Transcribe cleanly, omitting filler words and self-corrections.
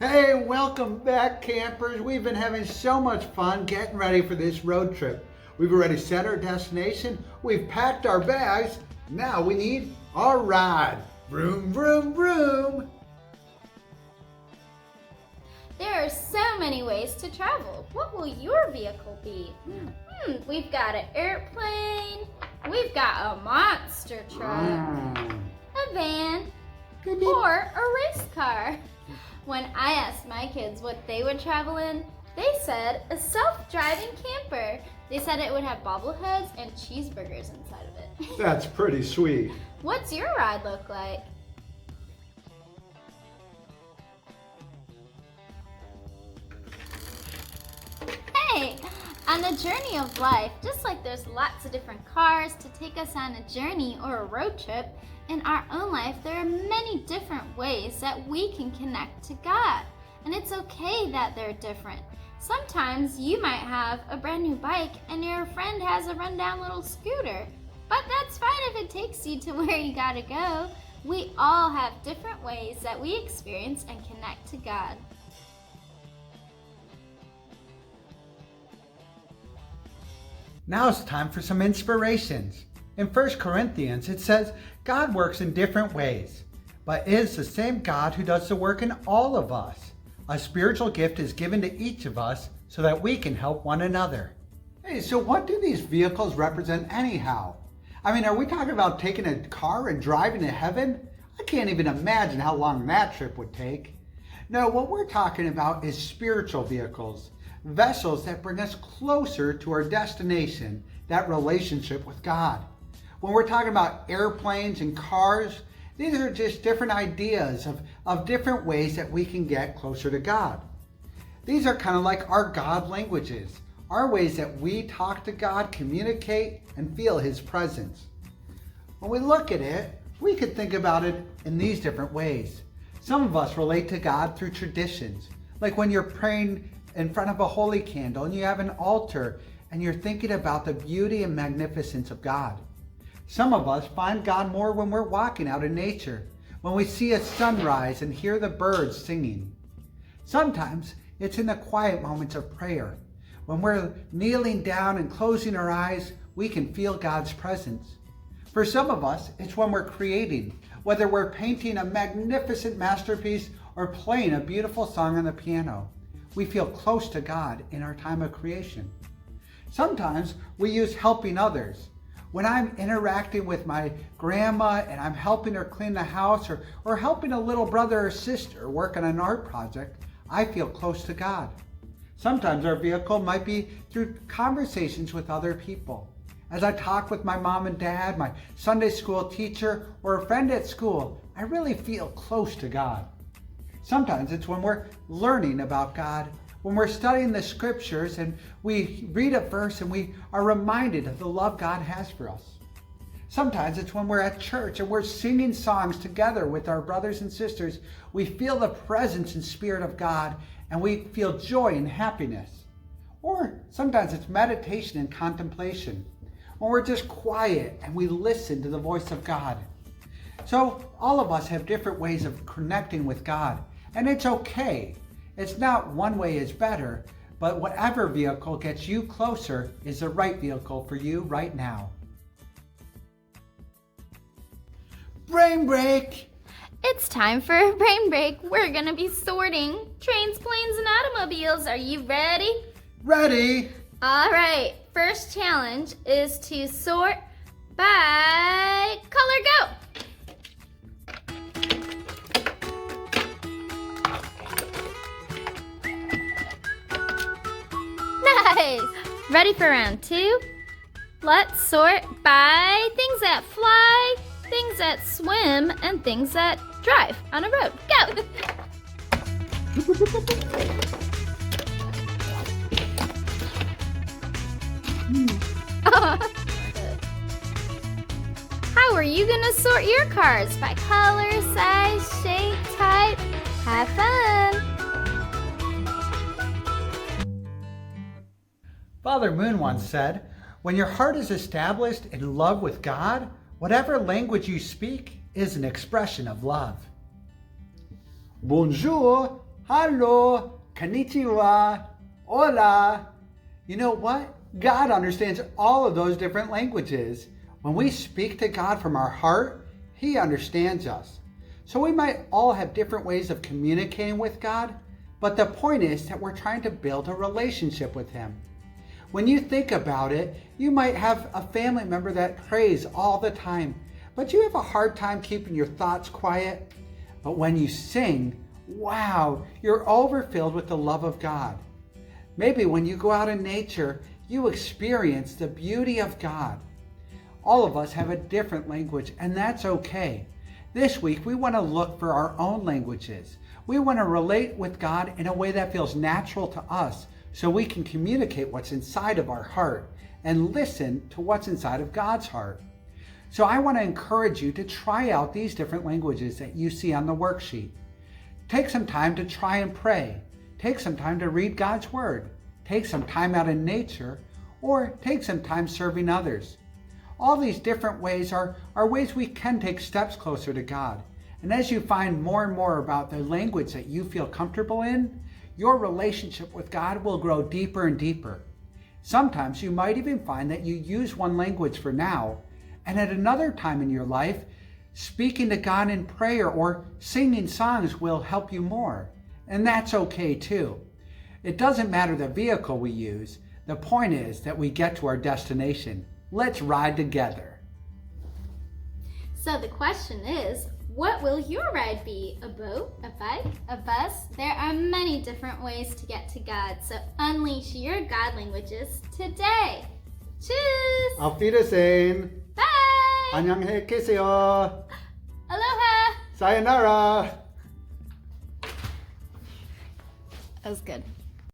Hey, welcome back, campers. We've been having so much fun getting ready for this road trip. We've already set our destination, we've packed our bags. Now we need our ride. Vroom, vroom, vroom. There are so many ways to travel. What will your vehicle be? We've got an airplane, we've got a monster truck, a van, or a race car. When I asked my kids what they would travel in, they said a self-driving camper. They said it would have bobbleheads and cheeseburgers inside of it. That's pretty sweet. What's your ride look like? Hey, on the journey of life, just like there's lots of different cars to take us on a journey or a road trip, in our own life, there are many different ways that we can connect to God. And it's okay that they're different. Sometimes you might have a brand new bike and your friend has a rundown little scooter. But that's fine if it takes you to where you gotta go. We all have different ways that we experience and connect to God. Now it's time for some inspirations. In 1 Corinthians, it says, God works in different ways, but it is the same God who does the work in all of us. A spiritual gift is given to each of us so that we can help one another. Hey, so what do these vehicles represent anyhow? I mean, are we talking about taking a car and driving to heaven? I can't even imagine how long that trip would take. No, what we're talking about is spiritual vehicles, vessels that bring us closer to our destination, that relationship with God. When we're talking about airplanes and cars, these are just different ideas of different ways that we can get closer to God. These are kind of like our God languages, our ways that we talk to God, communicate, and feel His presence. When we look at it, we could think about it in these different ways. Some of us relate to God through traditions, like when you're praying in front of a holy candle and you have an altar and you're thinking about the beauty and magnificence of God. Some of us find God more when we're walking out in nature, when we see a sunrise and hear the birds singing. Sometimes it's in the quiet moments of prayer. When we're kneeling down and closing our eyes, we can feel God's presence. For some of us, it's when we're creating, whether we're painting a magnificent masterpiece or playing a beautiful song on the piano. We feel close to God in our time of creation. Sometimes we use helping others. When I'm interacting with my grandma and I'm helping her clean the house or helping a little brother or sister work on an art project, I feel close to God. Sometimes our vehicle might be through conversations with other people. As I talk with my mom and dad, my Sunday school teacher, or a friend at school, I really feel close to God. Sometimes it's when we're learning about God, when we're studying the scriptures and we read a verse and we are reminded of the love God has for us. Sometimes it's when we're at church and we're singing songs together with our brothers and sisters. We feel the presence and spirit of God and we feel joy and happiness. Or sometimes it's meditation and contemplation, when we're just quiet and we listen to the voice of God. So all of us have different ways of connecting with God, and it's okay. It's not one way is better, but whatever vehicle gets you closer is the right vehicle for you right now. Brain break! It's time for a brain break. We're gonna be sorting trains, planes, and automobiles. Are you ready? Ready! All right, first challenge is to sort by color. Go! Nice! Ready for round two? Let's sort by things that fly, things that swim, and things that drive on a road. Go! How are you gonna sort your cars? By color, size, shape, type? Have fun! Father Moon once said, when your heart is established in love with God, whatever language you speak is an expression of love. Bonjour! Hello, konnichiwa, hola. You know what? God understands all of those different languages. When we speak to God from our heart, He understands us. So we might all have different ways of communicating with God, but the point is that we're trying to build a relationship with Him. When you think about it, you might have a family member that prays all the time, but you have a hard time keeping your thoughts quiet. But when you sing, wow, you're overfilled with the love of God. Maybe when you go out in nature, you experience the beauty of God. All of us have a different language, and that's okay. This week, we want to look for our own languages. We want to relate with God in a way that feels natural to us, so we can communicate what's inside of our heart and listen to what's inside of God's heart. So I want to encourage you to try out these different languages that you see on the worksheet. Take some time to try and pray. Take some time to read God's Word. Take some time out in nature, or take some time serving others. All these different ways are ways we can take steps closer to God. And as you find more and more about the language that you feel comfortable in, your relationship with God will grow deeper and deeper. Sometimes you might even find that you use one language for now, and at another time in your life, speaking to God in prayer or singing songs will help you more. And that's okay too. It doesn't matter the vehicle we use. The point is that we get to our destination. Let's ride together. So the question is, what will your ride be? A boat, a bike, a bus? There are many different ways to get to God, so unleash your God languages today. Tschüss! Auf Wiedersehen! Bye! 안녕히 계세요! Aloha! Sayonara! That was good.